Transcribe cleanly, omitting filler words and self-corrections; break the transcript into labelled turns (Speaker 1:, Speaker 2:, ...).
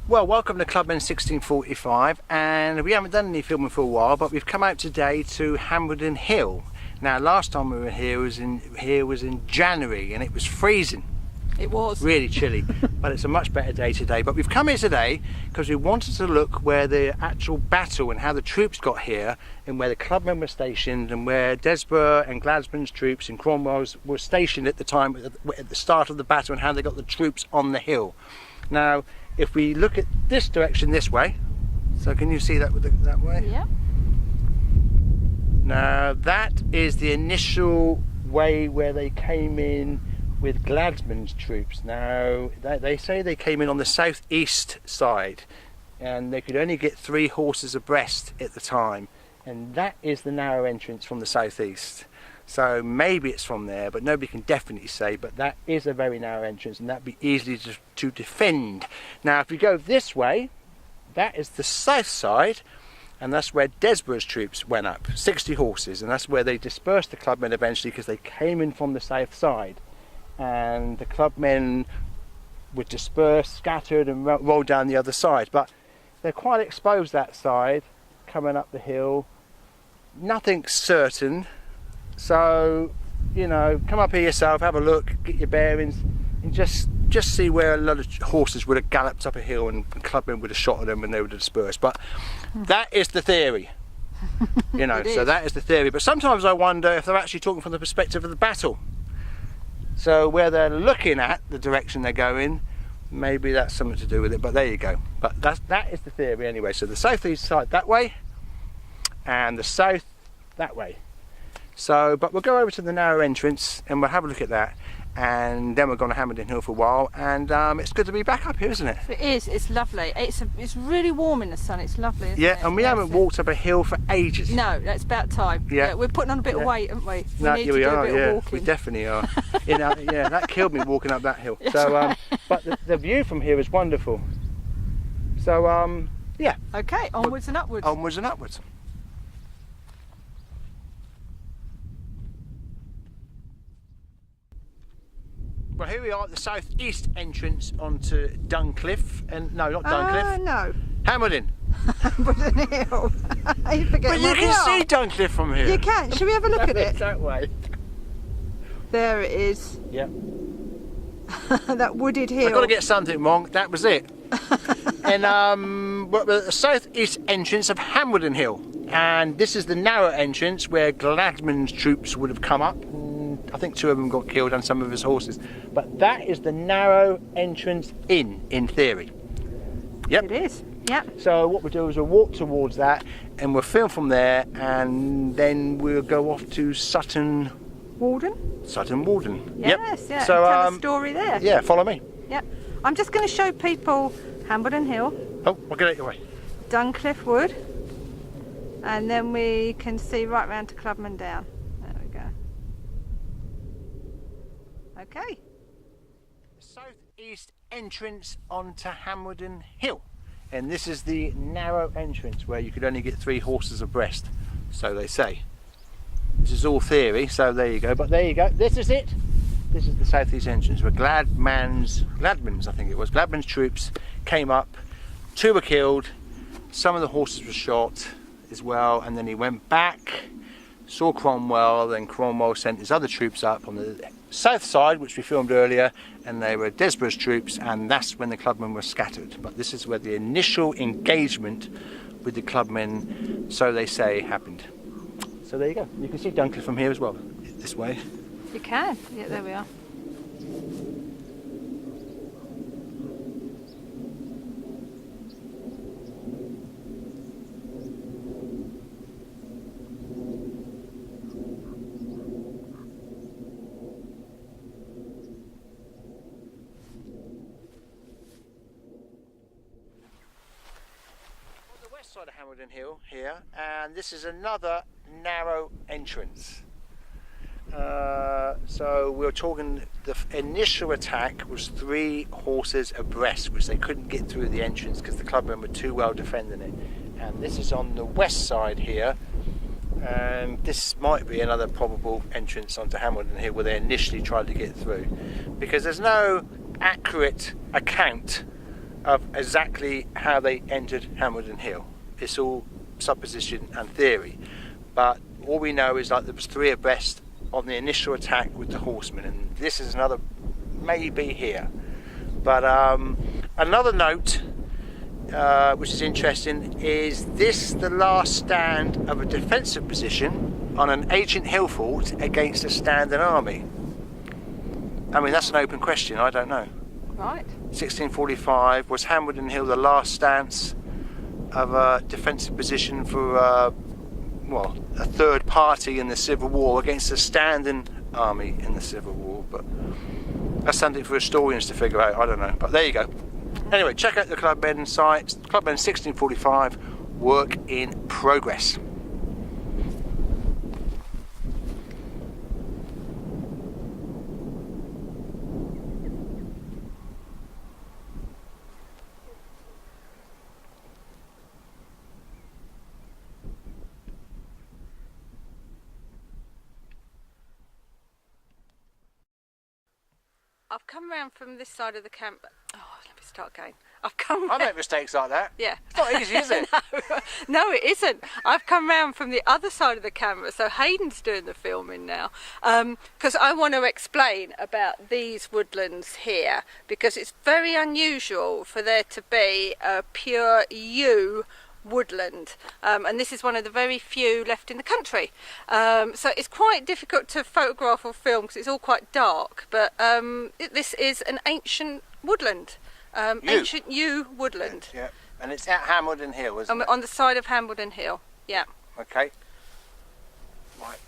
Speaker 1: Well, welcome to Clubman 1645, and we haven't done any filming for a while, but we've come out today to Hambledon Hill. Now, last time we were here was in January, and it was freezing.
Speaker 2: It was
Speaker 1: really chilly, but it's a much better day today. But we've come here today because we wanted to look where the actual battle and how the troops got here, and where the clubmen were stationed, and where Desborough and Gladman's troops and Cromwell's were stationed at the time, at the start of the battle, and how they got the troops on the hill. Now, if we look at this direction this way, so can you see that with that way?
Speaker 2: Yeah.
Speaker 1: Now that is the initial way where they came in with Gladman's troops. Now they say they came in on the southeast side, and they could only get 3 horses abreast at the time, and that is the narrow entrance from the southeast. So maybe it's from there, but nobody can definitely say, but that is a very narrow entrance, and that'd be easily to defend. Now if we go this way, that is the south side, and that's where Desborough's troops went up, 60 horses, and that's where they dispersed the clubmen eventually, because they came in from the south side, and the clubmen were dispersed, scattered, and rolled down the other side. But they're quite exposed that side, coming up the hill. Nothing's certain. So, you know, come up here yourself, have a look, get your bearings, and just see where a lot of horses would have galloped up a hill and clubmen would have shot at them and they would have dispersed. But that is the theory, you know. So that is the theory. But sometimes I wonder if they're actually talking from the perspective of the battle. So where they're looking at the direction they're going, maybe that's something to do with it. But there you go. But that is the theory anyway. So the southeast side that way, and the south that way. So, but we'll go over to the narrow entrance and we'll have a look at that, and then we're going to Hambledon Hill for a while, and it's good to be back up here, isn't it?
Speaker 2: It is. It's lovely. It's really warm in the sun. It's lovely, isn't it?
Speaker 1: And we haven't walked up a hill for ages.
Speaker 2: No, that's about time.
Speaker 1: Yeah.
Speaker 2: We're putting on a bit of weight, aren't we? We need to
Speaker 1: we
Speaker 2: do
Speaker 1: are.
Speaker 2: a bit of walking.
Speaker 1: We definitely are. Yeah, that killed me walking up that hill. So, but the view from here is wonderful. So, yeah.
Speaker 2: Okay, onwards and upwards.
Speaker 1: Onwards and upwards. Well, here we are at the southeast entrance onto Duncliffe, and no, not Duncliffe.
Speaker 2: No.
Speaker 1: Hambledon.
Speaker 2: Hambledon Hill. You forget.
Speaker 1: But you can see Duncliffe from here.
Speaker 2: You can. Shall we have a look at it?
Speaker 1: That way.
Speaker 2: There it is.
Speaker 1: Yep.
Speaker 2: That wooded hill.
Speaker 1: I've got to get something wrong. That was it. And we're at the southeast entrance of Hambledon Hill, and this is the narrow entrance where Gladman's troops would have come up. I think 2 of them got killed and some of his horses. But that is the narrow entrance in theory. Yep.
Speaker 2: It is. Yep.
Speaker 1: So what we'll do is we'll walk towards that, and we'll film from there, and then we'll go off to Sutton
Speaker 2: Walden.
Speaker 1: Yep.
Speaker 2: Yes. Yeah.
Speaker 1: So
Speaker 2: tell a story there.
Speaker 1: Yeah. Follow me.
Speaker 2: Yep. I'm just going to show people Hambledon Hill.
Speaker 1: Oh, I'll get it your way.
Speaker 2: Duncliffe Wood, and then we can see right round to Clubman Down. There we go. Okay.
Speaker 1: Southeast entrance onto Hambledon Hill, and this is the narrow entrance where you could only get 3 horses abreast, so they say. This is all theory, so there you go. But there you go. This is it. This is the southeast entrance where Gladman's I think it was, Gladman's troops came up. 2 were killed. Some of the horses were shot as well, and then he went back, saw Cromwell, then Cromwell sent his other troops up on the south side, which we filmed earlier, and they were Desborough's troops, and that's when the clubmen were scattered. But this is where the initial engagement with the clubmen, so they say, happened. So there you go. You can see Duncliffe from here as well, this way.
Speaker 2: You can. Yeah, there we are.
Speaker 1: Side of Hambledon Hill here, and this is another narrow entrance. So we're talking, the initial attack was 3 horses abreast, which they couldn't get through the entrance because the clubmen were too well defending it. And this is on the west side here, and this might be another probable entrance onto Hambledon Hill where they initially tried to get through, because there's no accurate account of exactly how they entered Hambledon Hill. It's all supposition and theory, but all we know is like there was 3 abreast on the initial attack with the horsemen, and this is another maybe here. But another note which is interesting, is this the last stand of a defensive position on an ancient hill fort against a standing army? I mean, that's an open question, I don't know.
Speaker 2: Right.
Speaker 1: 1645, was Hambledon Hill the last stance of a defensive position for well, a third party in the Civil War against a standing army in the Civil War? But that's something for historians to figure out, I don't know, but there you go. Anyway, check out the Clubmen site, Clubmen 1645, work in progress.
Speaker 2: I've come round from this side of the camp. Oh, let me start again. I've come.
Speaker 1: I make mistakes like that.
Speaker 2: Yeah.
Speaker 1: It's not easy, is it?
Speaker 2: No, it isn't. I've come round from the other side of the camera, so Hayden's doing the filming now. Because I want to explain about these woodlands here, because it's very unusual for there to be a pure yew woodland, and this is one of the very few left in the country, so it's quite difficult to photograph or film because it's all quite dark, but this is an ancient woodland, ancient yew woodland.
Speaker 1: Yeah, and it's at Hambledon Hill, isn't it?
Speaker 2: On the side of Hambledon Hill, yeah.
Speaker 1: Okay. Right.